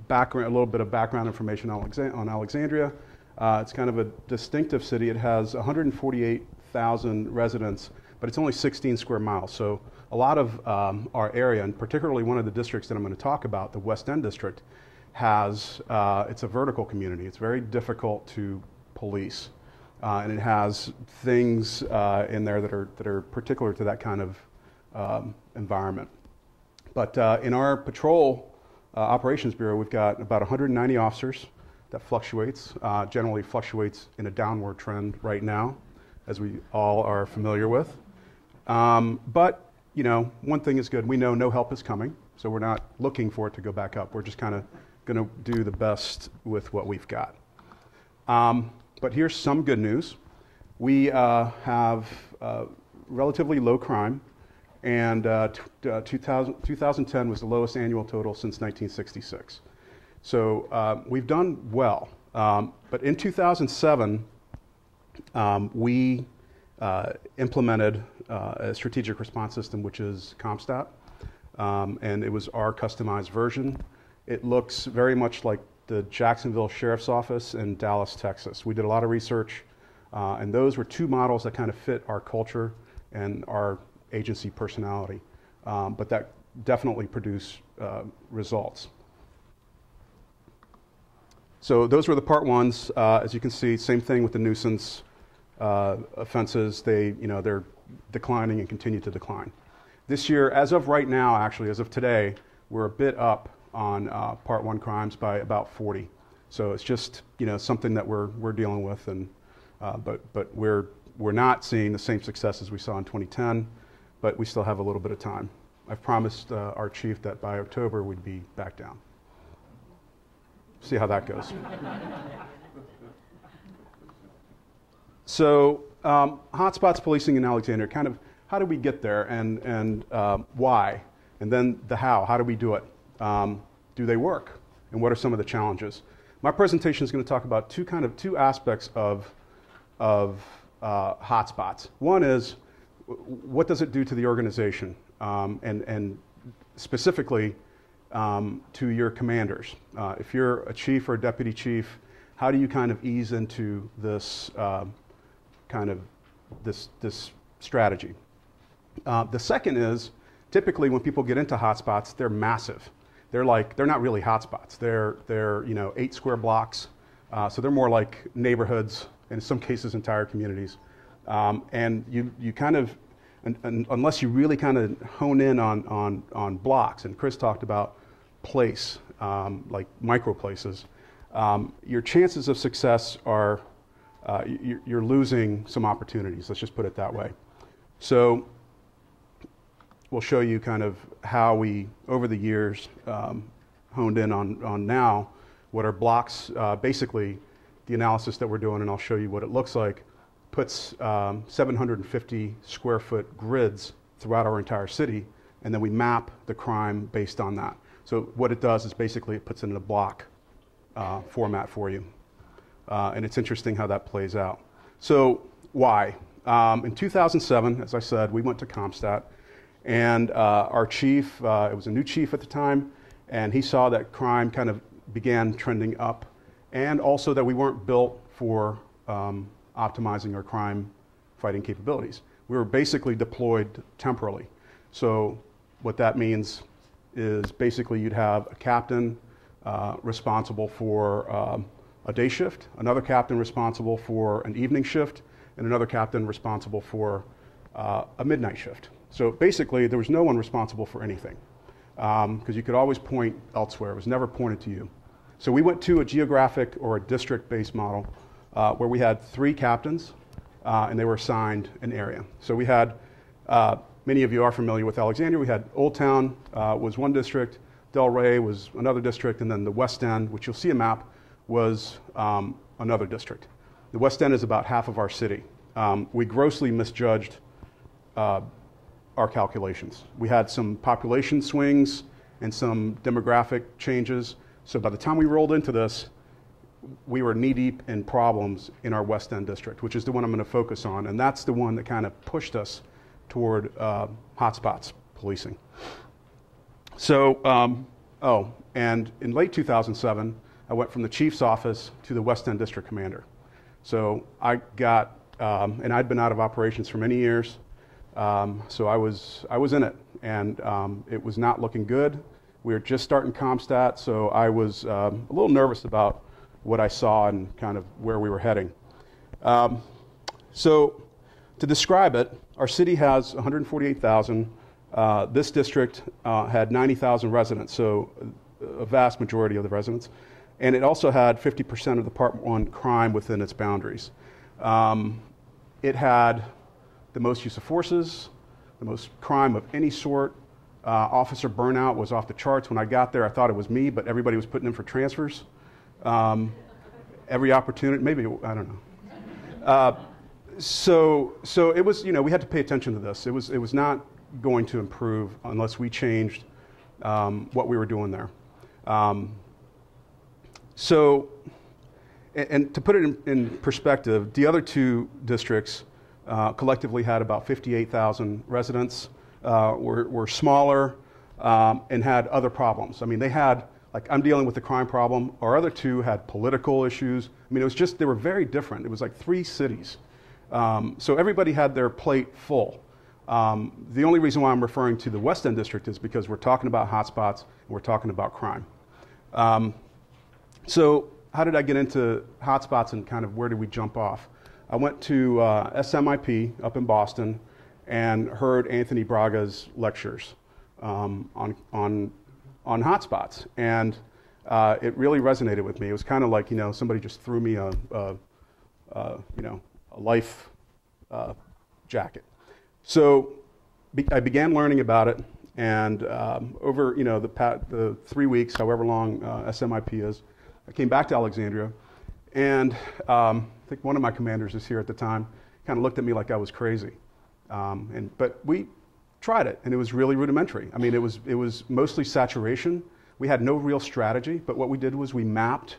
background, a little bit of background information on Alexandria. It's kind of a distinctive city. It has 148,000 residents, but it's only 16 square miles. So a lot of our area, and particularly one of the districts that I'm going to talk about, the West End district, has, it's a vertical community. It's very difficult to police. And it has things in there that are particular to that kind of environment. But in our patrol operations bureau, we've got about 190 officers. That fluctuates, generally fluctuates in a downward trend right now, as we all are familiar with. But, you know, one thing is good. We know no help is coming, so we're not looking for it to go back up. We're just kind of going to do the best with what we've got. But here's some good news. We have relatively low crime, and 2010 was the lowest annual total since 1966. So we've done well, but in 2007, we implemented a strategic response system, which is CompStat, and it was our customized version. It looks very much like the Jacksonville Sheriff's Office in Dallas, Texas. We did a lot of research, and those were two models that kind of fit our culture and our agency personality, but that definitely produced results. So those were the part ones. As you can see, same thing with the nuisance offenses. They're declining and continue to decline. This year, as of right now, actually, as of today, we're a bit up on part one crimes by about 40. So it's just something that we're dealing with, and but we're not seeing the same success as we saw in 2010, but we still have a little bit of time. I've promised our chief that by October we'd be back down. See how that goes. So hotspots policing in Alexandria, kind of how do we get there, and why? And then the how do we do it? Do they work? And what are some of the challenges? My presentation is going to talk about two aspects of hotspots. One is, what does it do to the organization? And specifically, to your commanders. If you're a chief or a deputy chief, how do you kind of ease into this this strategy? The second is, typically when people get into hotspots, they're massive. They're not really hotspots. They're 8 square blocks, so they're more like neighborhoods, and in some cases entire communities. And you kind of, unless you really kind of hone in on blocks, and Chris talked about place, like micro places, your chances of success are, you're losing some opportunities, let's just put it that way. So we'll show you kind of how we, over the years, honed in on now what are blocks. Basically, the analysis that we're doing, and I'll show you what it looks like, puts 750 square foot grids throughout our entire city, and then we map the crime based on that. So what it does is basically it puts it in a block format for you. And it's interesting how that plays out. So why? In 2007, as I said, we went to CompStat, and our chief, it was a new chief at the time, and he saw that crime kind of began trending up, and also that we weren't built for optimizing our crime fighting capabilities. We were basically deployed temporally. So what that means is basically you'd have a captain responsible for a day shift, another captain responsible for an evening shift, and another captain responsible for a midnight shift. So basically there was no one responsible for anything, because you could always point elsewhere. It was never pointed to you. So we went to a geographic or a district-based model where we had 3 captains, and they were assigned an area. So we had, many of you are familiar with Alexandria. We had Old Town was one district, Del Rey was another district, and then the West End, which you'll see a map, was another district. The West End is about half of our city. We grossly misjudged our calculations. We had some population swings and some demographic changes. So by the time we rolled into this, we were knee-deep in problems in our West End district, which is the one I'm going to focus on, and that's the one that kind of pushed us toward hotspots policing. So Oh, and in late 2007, I went from the chief's office to the West End District Commander. So I got, and I'd been out of operations for many years, so I was in it, and it was not looking good. We were just starting CompStat, so I was a little nervous about what I saw and kind of where we were heading. So to describe it, our city has 148,000. This district had 90,000 residents, so a vast majority of the residents. And it also had 50% of the Part 1 crime within its boundaries. It had the most use of forces, the most crime of any sort. Officer burnout was off the charts. When I got there, I thought it was me, but everybody was putting in for transfers. Every opportunity, maybe, I don't know. So it was, we had to pay attention to this. It was not going to improve unless we changed what we were doing there. And to put it in perspective, the other two districts collectively had about 58,000 residents, were smaller, and had other problems. I mean, they had, like, I'm dealing with the crime problem. Our other two had political issues. I mean, it was just, they were very different. It was like 3 cities. So everybody had their plate full. The only reason why I'm referring to the West End District is because we're talking about hotspots and we're talking about crime. So how did I get into hotspots and kind of where did we jump off? I went to SMIP up in Boston and heard Anthony Braga's lectures on hotspots, and it really resonated with me. It was kind of like, somebody just threw me a life jacket. So I began learning about it, and over the 3 weeks, however long SMIP is, I came back to Alexandria, and I think one of my commanders is here at the time, kind of looked at me like I was crazy. But we tried it, and it was really rudimentary. I mean, it was mostly saturation. We had no real strategy, but what we did was we mapped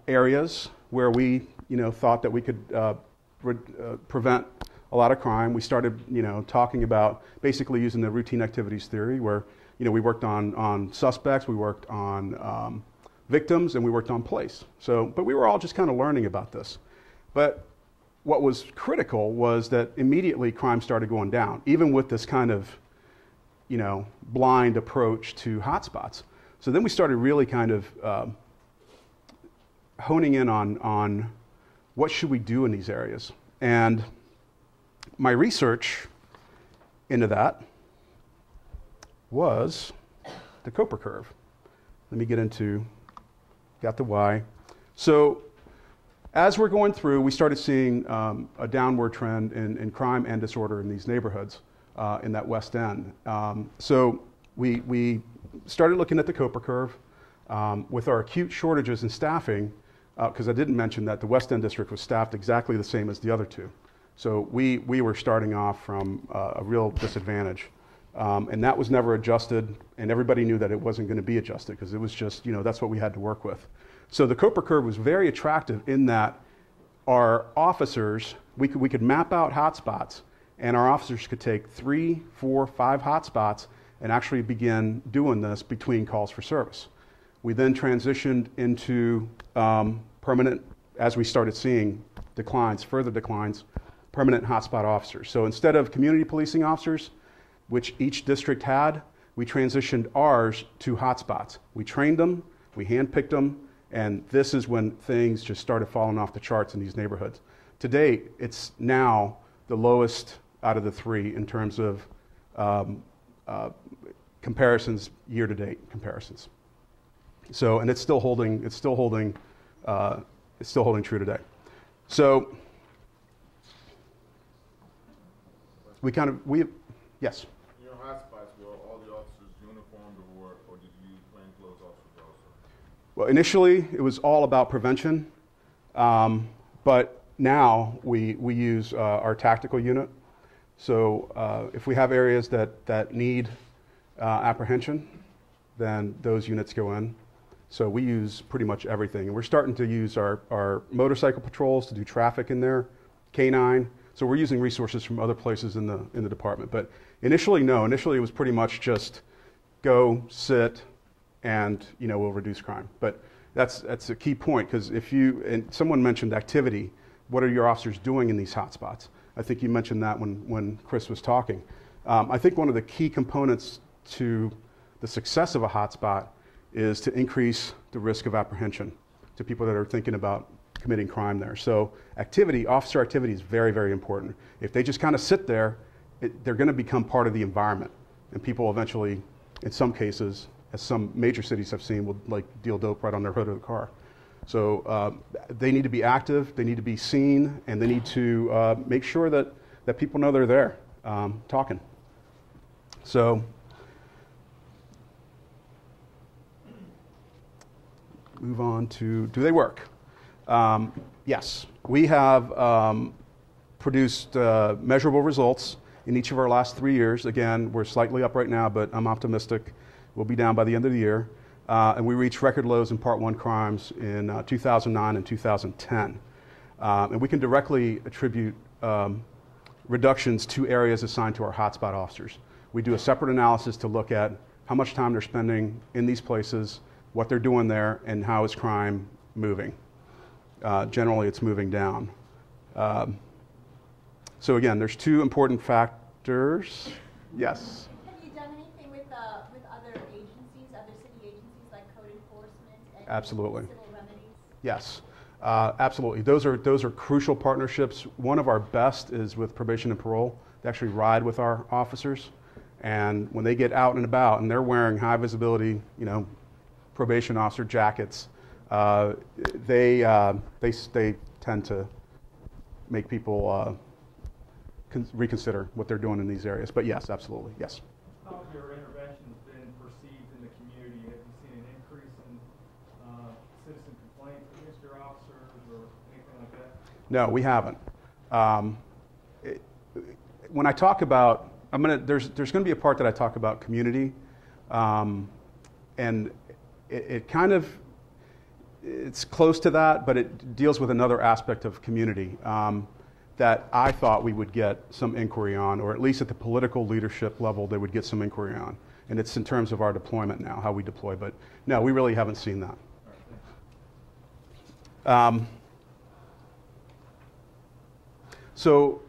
areas where we thought that we could prevent a lot of crime. We started talking about basically using the routine activities theory, where we worked on suspects, we worked on victims, and we worked on place. But we were all just kind of learning about this. But what was critical was that immediately crime started going down, even with this kind of blind approach to hotspots. So then we started really kind of honing in on what should we do in these areas. And my research into that was the Koper curve. Let me get into, got the why. So as we're going through, we started seeing a downward trend in crime and disorder in these neighborhoods in that West End. So we started looking at the Koper curve with our acute shortages in staffing, because I didn't mention that the West End District was staffed exactly the same as the other two. So we were starting off from a real disadvantage. And that was never adjusted, and everybody knew that it wasn't going to be adjusted because it was just, that's what we had to work with. So the Koper curve was very attractive in that our officers, we could map out hotspots, and our officers could take 3, 4, 5 hotspots and actually begin doing this between calls for service. We then transitioned into permanent, as we started seeing declines, further declines, permanent hotspot officers. So instead of community policing officers, which each district had, we transitioned ours to hotspots. We trained them, we handpicked them, and this is when things just started falling off the charts in these neighborhoods. To date, it's now the lowest out of the 3 in terms of comparisons, year-to-date comparisons. So, and it's still holding true today. So, yes. Hotspots, were all the officers uniformed, or did you use plainclothes officers also? Well, initially it was all about prevention, but now we use our tactical unit. So if we have areas that need apprehension, then those units go in. So we use pretty much everything. And we're starting to use our motorcycle patrols to do traffic in there, K9. So we're using resources from other places in the department. But initially, no. Initially, it was pretty much just go, sit, and we'll reduce crime. But that's a key point, because and someone mentioned activity. What are your officers doing in these hotspots? I think you mentioned that when Chris was talking. I think one of the key components to the success of a hotspot is to increase the risk of apprehension to people that are thinking about committing crime there. So officer activity is very, very important. If they just kind of sit there, they're going to become part of the environment. And people eventually, in some cases, as some major cities have seen, will deal dope right on their hood of the car. So they need to be active, they need to be seen, and they need to make sure that people know they're there talking. So move on to, do they work? Yes, we have produced measurable results in each of our last 3 years. Again, we're slightly up right now, but I'm optimistic we'll be down by the end of the year. And we reached record lows in Part 1 crimes in 2009 and 2010. And we can directly attribute reductions to areas assigned to our hotspot officers. We do a separate analysis to look at how much time they're spending in these places, what they're doing there, and how is crime moving. Generally, it's moving down. So again, there's two important factors. Yes? Have you done anything with other agencies, other city agencies like code enforcement and Absolutely. civil remedies? Yes, absolutely. Those are crucial partnerships. One of our best is with probation and parole. They actually ride with our officers, and when they get out and about and they're wearing high visibility, probation officer jackets, they tend to make people reconsider what they're doing in these areas. But yes, absolutely, yes. How have your interventions been perceived in the community? Have you seen an increase in citizen complaints against your officers or anything like that? No, we haven't. When I talk about, there's going to be a part that I talk about community, and it kind of, it's close to that, but it deals with another aspect of community that I thought we would get some inquiry on, or at least at the political leadership level, they would get some inquiry on. And it's in terms of our deployment now, how we deploy. But no, we really haven't seen that. So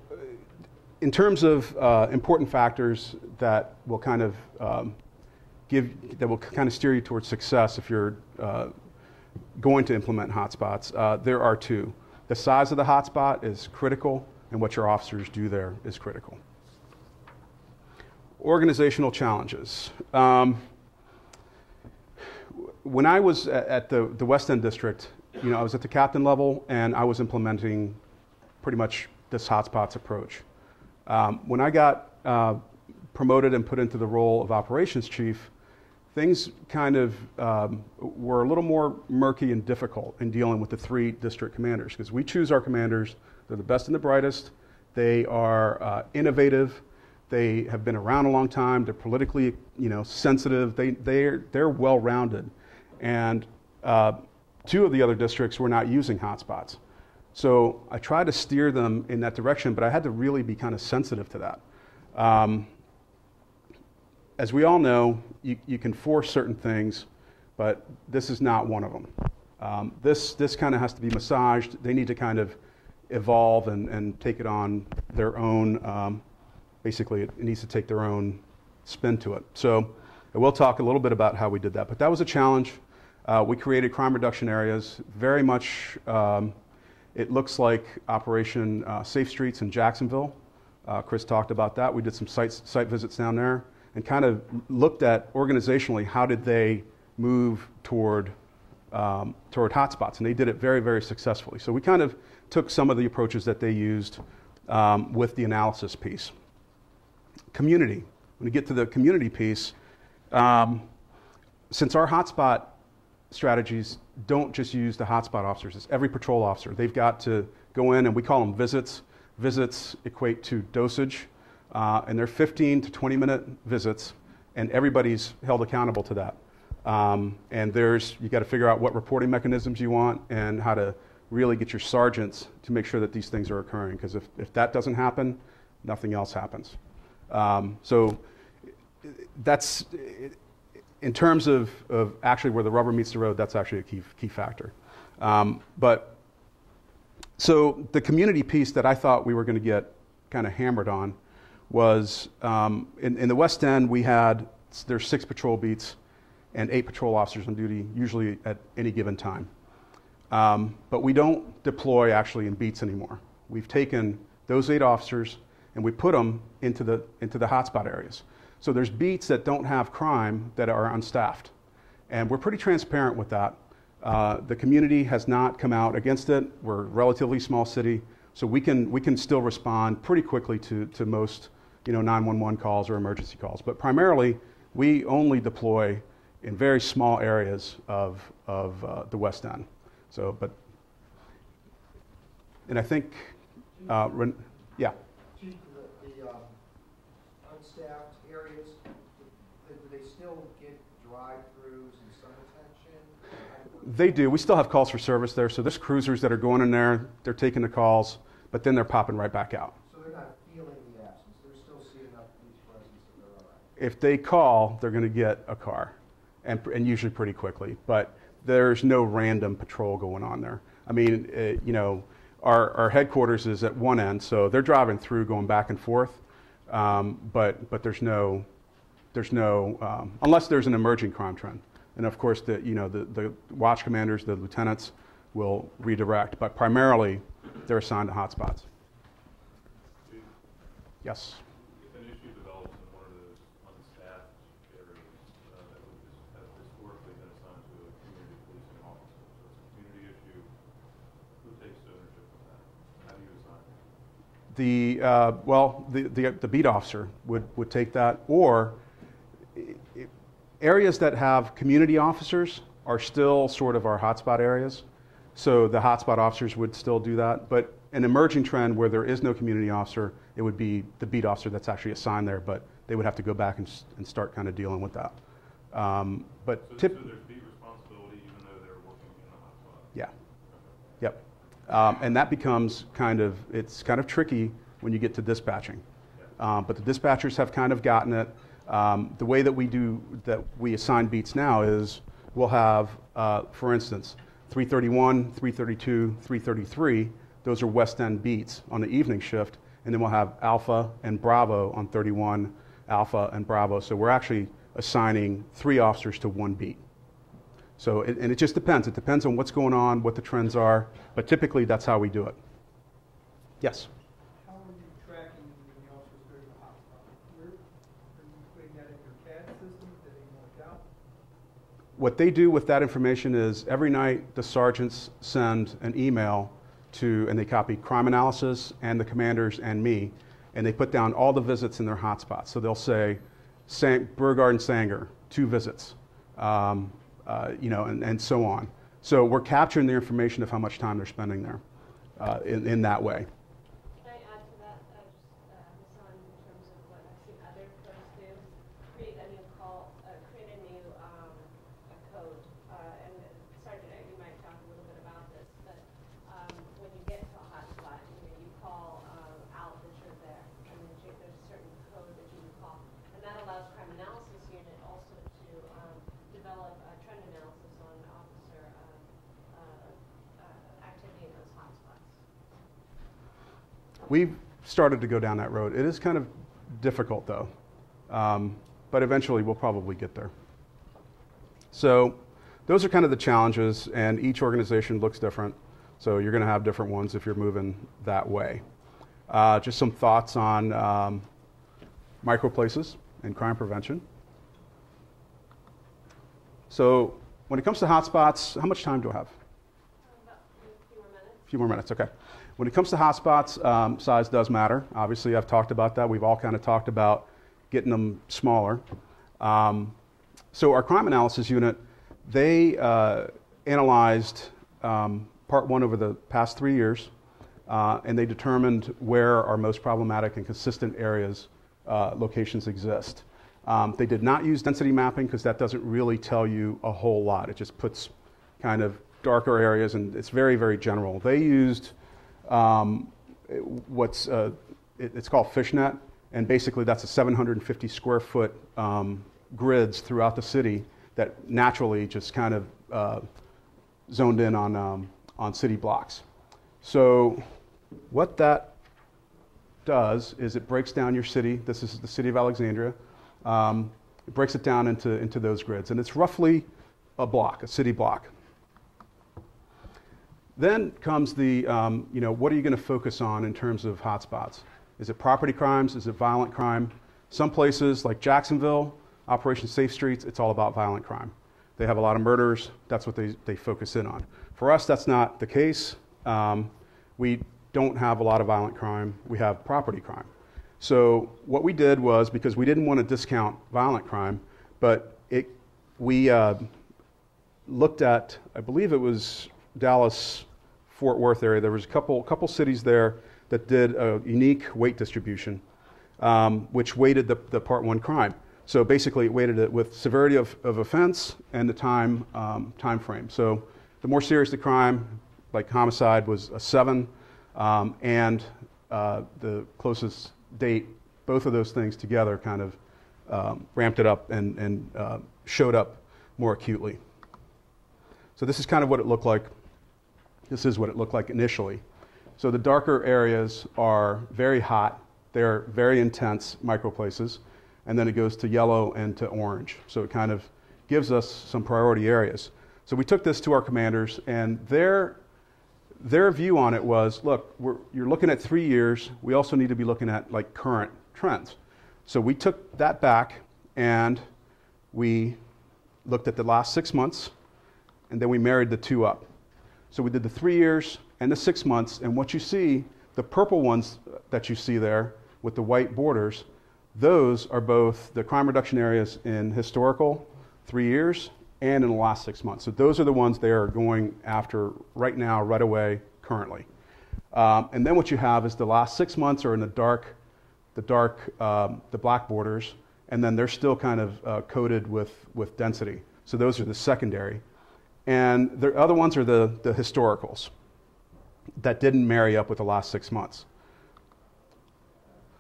in terms of important factors that will kind of steer you towards success if you're going to implement hotspots, there are two. The size of the hotspot is critical, and what your officers do there is critical. Organizational challenges. When I was at the West End District, I was at the captain level, and I was implementing pretty much this hotspots approach. When I got promoted and put into the role of operations chief, things kind of were a little more murky and difficult in dealing with the 3 district commanders, because we choose our commanders. They're the best and the brightest. They are innovative. They have been around a long time. They're politically, sensitive. They're well-rounded. And 2 of the other districts were not using hotspots. So I tried to steer them in that direction, but I had to really be kind of sensitive to that. As we all know, you can force certain things, but this is not one of them. This kind of has to be massaged. They need to kind of evolve and take it on their own. Basically, it needs to take their own spin to it. So I will talk a little bit about how we did that, but that was a challenge. We created crime reduction areas, very much, it looks like Operation Safe Streets in Jacksonville. Chris talked about that. We did some site visits down there and kind of looked at organizationally how did they move toward hotspots, and they did it very, very successfully. So we kind of took some of the approaches that they used with the analysis piece. Community. When we get to the community piece, since our hotspot strategies don't just use the hotspot officers, it's every patrol officer. They've got to go in, and we call them visits. Visits equate to dosage, and they're 15 to 20-minute visits, and everybody's held accountable to that. And you got to figure out what reporting mechanisms you want and how to really get your sergeants to make sure that these things are occurring, because if that doesn't happen, nothing else happens. So in terms of actually where the rubber meets the road, that's actually a key factor. So the community piece that I thought we were going to get kind of hammered on was in the West End there's 6 patrol beats and 8 patrol officers on duty usually at any given time. But we don't deploy actually in beats anymore. We've taken those 8 officers and we put them into the hotspot areas. So there's beats that don't have crime that are unstaffed. And we're pretty transparent with that. The community has not come out against it. We're a relatively small city, so we can still respond pretty quickly to most 911 calls or emergency calls. But primarily, we only deploy in very small areas of the West End. So, and I think, yeah. Chief, the unstaffed areas, do they still get drive-throughs and some attention? They do. We still have calls for service there. So there's cruisers that are going in there, they're taking the calls, but then they're popping right back out. So they're not feeling the absence. They're still seeing enough police presence that they're all right. If they call, they're going to get a car, and usually pretty quickly. But there's no random patrol going on there. I mean, our headquarters is at one end, so they're driving through, going back and forth. But there's no unless there's an emerging crime trend. And of course, the watch commanders, the lieutenants, will redirect. But primarily, they're assigned to hotspots. Yes. If an issue develops in one of those unstaffed areas that has historically been assigned to a community policing officer, so it's a community issue, who takes ownership of that? How do you assign it? The beat officer would take that, or areas that have community officers are still sort of our hotspot areas. So the hotspot officers would still do that. But an emerging trend where there is no community officer, it would be the beat officer that's actually assigned there, but they would have to go back and start kind of dealing with that. So there's beat responsibility even though they're working in the hotspot? Yeah. Yep. And that becomes it's kind of tricky when you get to dispatching. But the dispatchers have kind of gotten it. The way that we assign beats now is we'll have, for instance, 331, 332, 333. Those are West End beats on the evening shift, and then we'll have Alpha and Bravo on 31, Alpha and Bravo. So we're actually assigning 3 officers to 1 beat. So, and it just depends. It depends on what's going on, what the trends are, but typically that's how we do it. Yes? How are you tracking when the officers go to the hotspot? Are you putting that in your CAD system that they mark out? What they do with that information is every night the sergeants send an email and they copy crime analysis and the commanders and me, and they put down all the visits in their hotspots. So they'll say, Beauregard Sanger, 2 visits, and so on. So we're capturing the information of how much time they're spending there in that way. Can I add to that, Hassan, in terms of what I've seen other codes do? Create a new code. And Sergeant, you might talk a little bit about this, but when you get to a hotspot, you call out that you're there, and then there's a certain code that you can call, and that allows crime analysis unit also to develop a trend analysis on officer activity in those hotspots. We've started to go down that road. It is kind of difficult though, but eventually we'll probably get there. So those are kind of the challenges, and each organization looks different. So you're going to have different ones if you're moving that way. Just some thoughts on microplaces and crime prevention. So when it comes to hotspots, how much time do I have? About a few more minutes. A few more minutes, okay. When it comes to hotspots, size does matter. Obviously, I've talked about that. We've all kind of talked about getting them smaller. So our crime analysis unit, they analyzed part 1 over the past 3 years, and they determined where our most problematic and consistent areas, locations exist. They did not use density mapping because that doesn't really tell you a whole lot. It just puts kind of darker areas, and it's very, very general. They used it's called Fishnet, and basically that's a 750 square foot grids throughout the city that naturally just kind of zoned in on city blocks. So what that does is it breaks down your city. This is the city of Alexandria. It breaks it down into those grids, and it's roughly a block, a city block. Then comes the, what are you going to focus on in terms of hotspots? Is it property crimes? Is it violent crime? Some places like Jacksonville, Operation Safe Streets, it's all about violent crime. They have a lot of murders. That's what they focus in on. For us, that's not the case. We don't have a lot of violent crime. We have property crime. So what we did was, because we didn't want to discount violent crime, but we looked at, I believe it was Dallas, Fort Worth area. There was a couple cities there that did a unique weight distribution, which weighted the part one crime. So basically, it weighted it with severity of offense and the time frame. So the more serious the crime, like homicide, was a 7, and the closest date, both of those things together kind of ramped it up and showed up more acutely. So this is kind of what it looked like. This is what it looked like initially. So the darker areas are very hot. They're very intense microplaces. And then it goes to yellow and to orange. So it kind of gives us some priority areas. So we took this to our commanders, and their view on it was, look, you're looking at 3 years. We also need to be looking at like current trends. So we took that back and we looked at the last 6 months, and then we married the two up. So we did the 3 years and the 6 months, and what you see, the purple ones that you see there with the white borders, those are both the crime reduction areas in historical 3 years and in the last 6 months. So those are the ones they are going after right now, right away, currently. And then what you have is the last 6 months are in the black borders, and then they're still kind of coated with density. So those are the secondary. And the other ones are the historicals that didn't marry up with the last 6 months.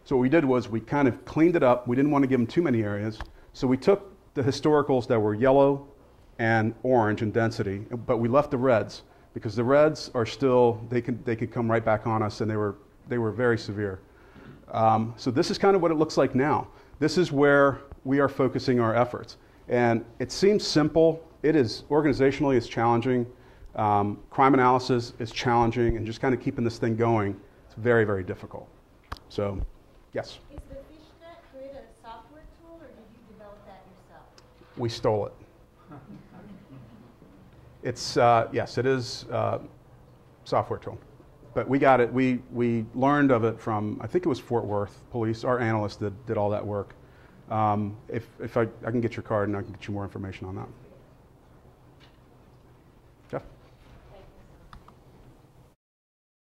So what we did was we kind of cleaned it up. We didn't want to give them too many areas. So we took the historicals that were yellow and orange in density, but we left the reds because the reds are still, they could come right back on us, and they were very severe. So this is kind of what it looks like now. This is where we are focusing our efforts. And it seems simple. It is, organizationally, it's challenging. Crime analysis is challenging, and just kind of keeping this thing going, it's very, very difficult. So, yes? Is the FishNet grid a software tool, or did you develop that yourself? We stole it. It's, yes, it is a software tool. But we got it, we learned of it from, I think it was Fort Worth Police. Our analyst did all that work. If I can get your card, and I can get you more information on that.